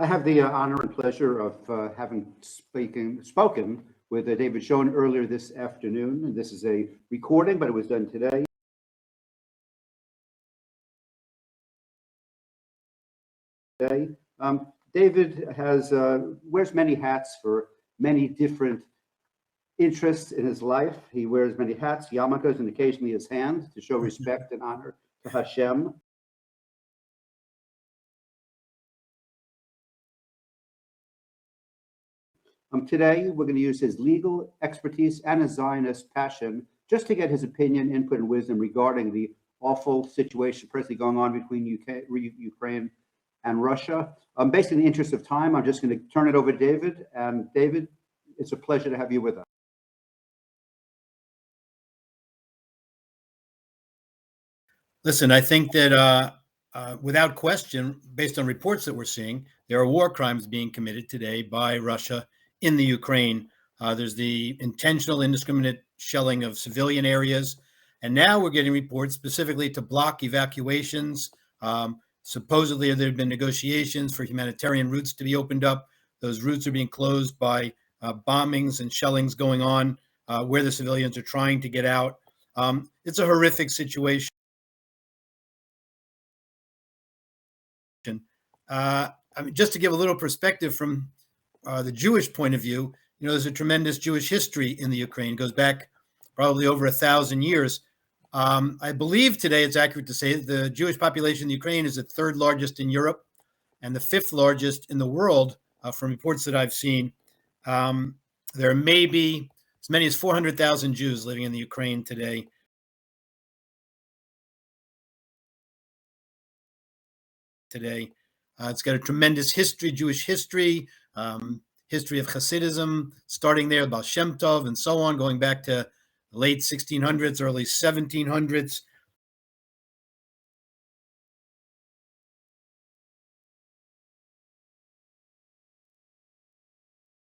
I have the honor and pleasure of having spoken with David Schoen earlier this afternoon. And this is a recording, but it was done today. David wears many hats for many different interests in his life. He wears many hats, yarmulkes, and occasionally his hand to show respect and honor to Hashem. Today, we're going to use his legal expertise and his Zionist passion just to get his opinion, input, and wisdom regarding the awful situation presently going on between Ukraine and Russia. Basically, in the interest of time, I'm just going to turn it over to David. And David, it's a pleasure to have you with us. Listen, I think that without question, based on reports that we're seeing, there are war crimes being committed today by Russia in the Ukraine. There's the intentional, indiscriminate shelling of civilian areas. And now we're getting reports specifically to block evacuations. Supposedly, there have been negotiations for humanitarian routes to be opened up. Those routes are being closed by bombings and shellings going on where the civilians are trying to get out. It's a horrific situation. I mean, just to give a little perspective from the Jewish point of view, you know, there's a tremendous Jewish history in the Ukraine. It goes back probably over 1,000 years. I believe today it's accurate to say that the Jewish population in the Ukraine is the third largest in Europe and the fifth largest in the world, from reports that I've seen. There may be as many as 400,000 Jews living in the Ukraine today. It's got a tremendous history, Jewish history, history of Hasidism, starting there, Baal Shem Tov, and so on, going back to the late 1600s, early 1700s.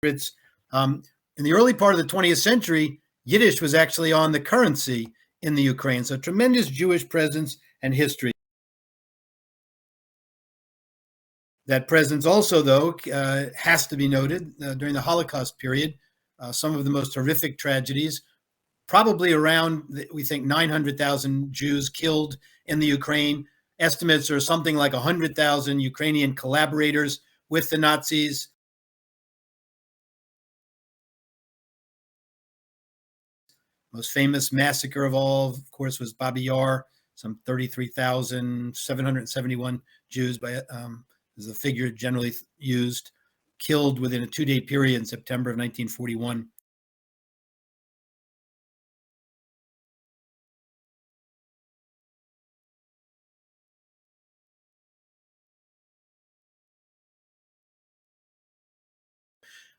In the early part of the 20th century, Yiddish was actually on the currency in the Ukraine, so tremendous Jewish presence and history. That presence also, though, has to be noted during the Holocaust period. Some of the most horrific tragedies, probably around, we think, 900,000 Jews killed in the Ukraine. Estimates are something like 100,000 Ukrainian collaborators with the Nazis. Most famous massacre of all, of course, was Babi Yar. Some 33,771 Jews is the figure generally used, killed within a 2-day period in September of 1941.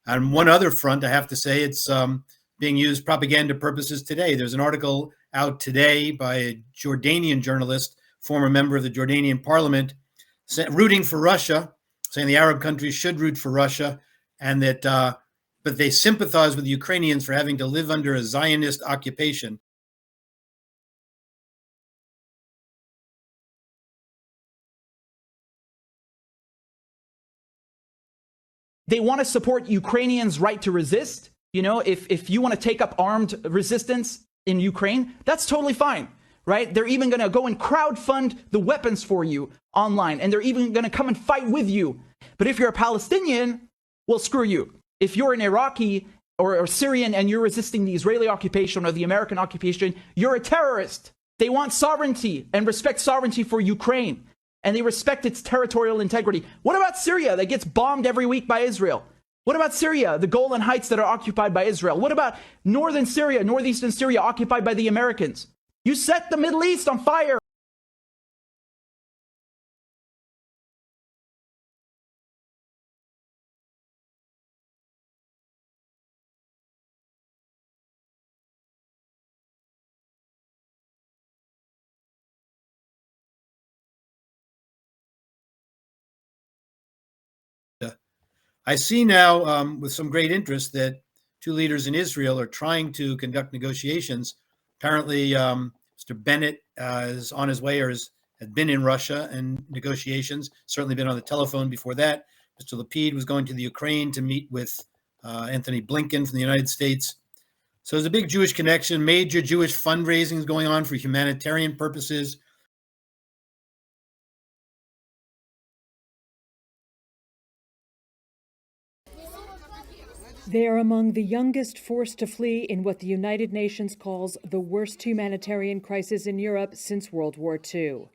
On one other front, I have to say it's being used propaganda purposes today. There's an article out today by a Jordanian journalist, former member of the Jordanian parliament, rooting for Russia, saying the Arab countries should root for Russia, and that, but they sympathize with the Ukrainians for having to live under a Zionist occupation. They want to support Ukrainians' right to resist. You know, if you want to take up armed resistance in Ukraine, that's totally fine. right? They're even going to go and crowdfund the weapons for you online, and they're even going to come and fight with you. But if you're a Palestinian, well, screw you. If you're an Iraqi or Syrian and you're resisting the Israeli occupation or the American occupation, you're a terrorist. They want sovereignty and respect sovereignty for Ukraine, and they respect its territorial integrity. What about Syria that gets bombed every week by Israel? What about Syria, the Golan Heights that are occupied by Israel? What about northern Syria, northeastern Syria occupied by the Americans? You set the Middle East on fire. I see now with some great interest that two leaders in Israel are trying to conduct negotiations. Apparently, Mr. Bennett is on his way or had been in Russia and negotiations, certainly been on the telephone before that. Mr. Lapid was going to the Ukraine to meet with Anthony Blinken from the United States. So there's a big Jewish connection, major Jewish fundraising is going on for humanitarian purposes. They are among the youngest forced to flee in what the United Nations calls the worst humanitarian crisis in Europe since World War II.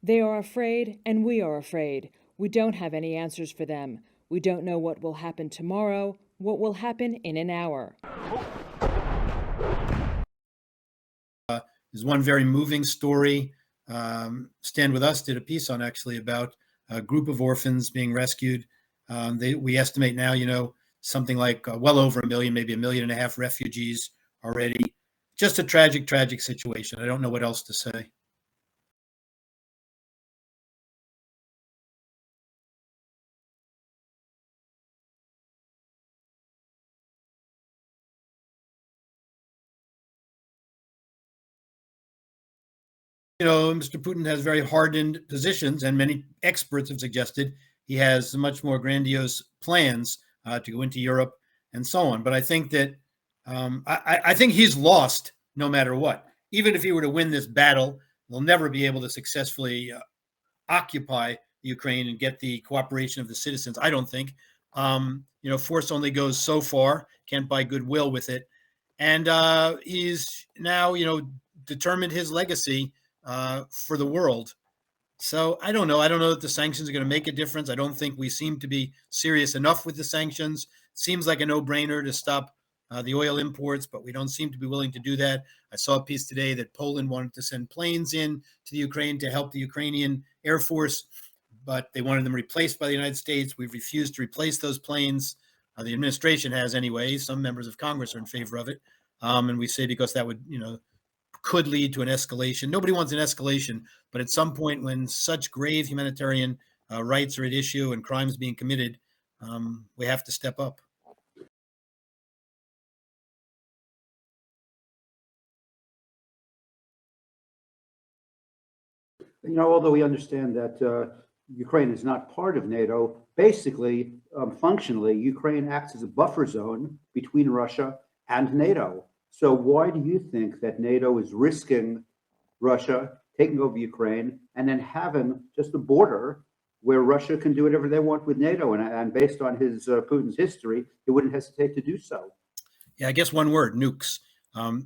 They are afraid, and we are afraid. We don't have any answers for them. We don't know what will happen tomorrow, what will happen in an hour. There's one very moving story. Stand With Us did a piece on actually about a group of orphans being rescued. We estimate now, something like well over 1 million, maybe 1.5 million refugees already. Just a tragic, tragic situation. I don't know what else to say. Mr. Putin has very hardened positions, and many experts have suggested he has much more grandiose plans to go into Europe and so on. But I think that I think he's lost no matter what. Even if he were to win this battle, they'll never be able to successfully occupy Ukraine and get the cooperation of the citizens. I don't think. Force only goes so far. Can't buy goodwill with it. And he's now, determined his legacy for the world. So I don't know. I don't know that the sanctions are going to make a difference. I don't think we seem to be serious enough with the sanctions. Seems like a no-brainer to stop the oil imports, but we don't seem to be willing to do that. I saw a piece today that Poland wanted to send planes in to the Ukraine to help the Ukrainian Air Force, but they wanted them replaced by the United States. We've refused to replace those planes. The administration has anyway. Some members of Congress are in favor of it. And we say because that would, could lead to an escalation. Nobody wants an escalation, but at some point when such grave humanitarian rights are at issue and crimes being committed, we have to step up. Although we understand that Ukraine is not part of NATO, basically, functionally, Ukraine acts as a buffer zone between Russia and NATO. So why do you think that NATO is risking Russia taking over Ukraine and then having just a border where Russia can do whatever they want with NATO? And based on Putin's history, they wouldn't hesitate to do so. Yeah, I guess one word, nukes.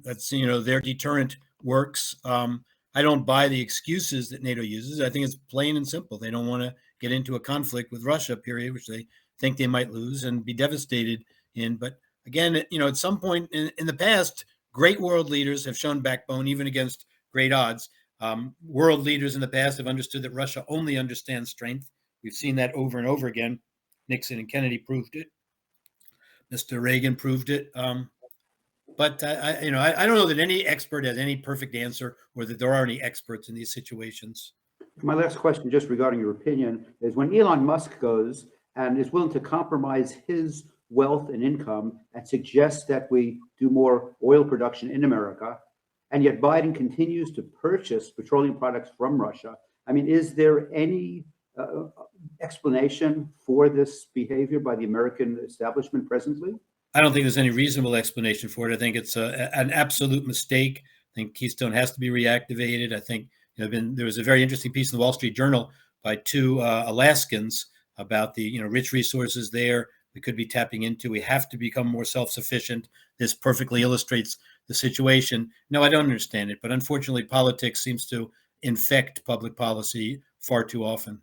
That's, their deterrent works. I don't buy the excuses that NATO uses. I think it's plain and simple. They don't want to get into a conflict with Russia, period, which they think they might lose and be devastated in. But again, at some point in the past, great world leaders have shown backbone, even against great odds. World leaders in the past have understood that Russia only understands strength. We've seen that over and over again. Nixon and Kennedy proved it. Mr. Reagan proved it. But I don't know that any expert has any perfect answer, or that there are any experts in these situations. My last question, just regarding your opinion, is when Elon Musk goes and is willing to compromise his wealth and income and suggests that we do more oil production in America, and yet Biden continues to purchase petroleum products from Russia. I mean, is there any explanation for this behavior by the American establishment presently? I don't think there's any reasonable explanation for it. I think it's an absolute mistake. I think Keystone has to be reactivated. I think there was a very interesting piece in the Wall Street Journal by two Alaskans about the rich resources there we could be tapping into. We have to become more self-sufficient. This perfectly illustrates the situation. No, I don't understand it, but unfortunately, politics seems to infect public policy far too often.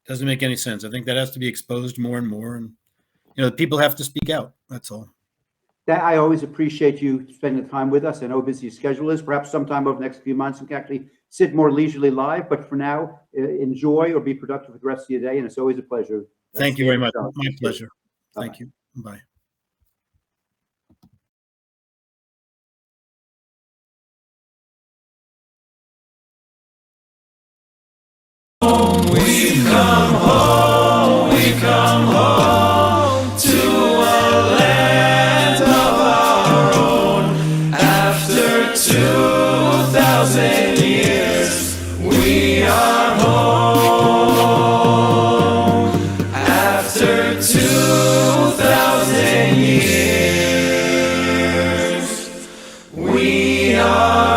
Doesn't make any sense. I think that has to be exposed more and more, and people have to speak out. That's all. That I always appreciate you spending the time with us. I know how busy your schedule is. Perhaps sometime over the next few months we can actually sit more leisurely live. But for now, enjoy or be productive with the rest of your day. And it's always a pleasure. Thank you very much. My pleasure. Thank you. Bye. We've come home, we've come home to a land of our own. After 2,000 years, we are home. After 2,000 years, we are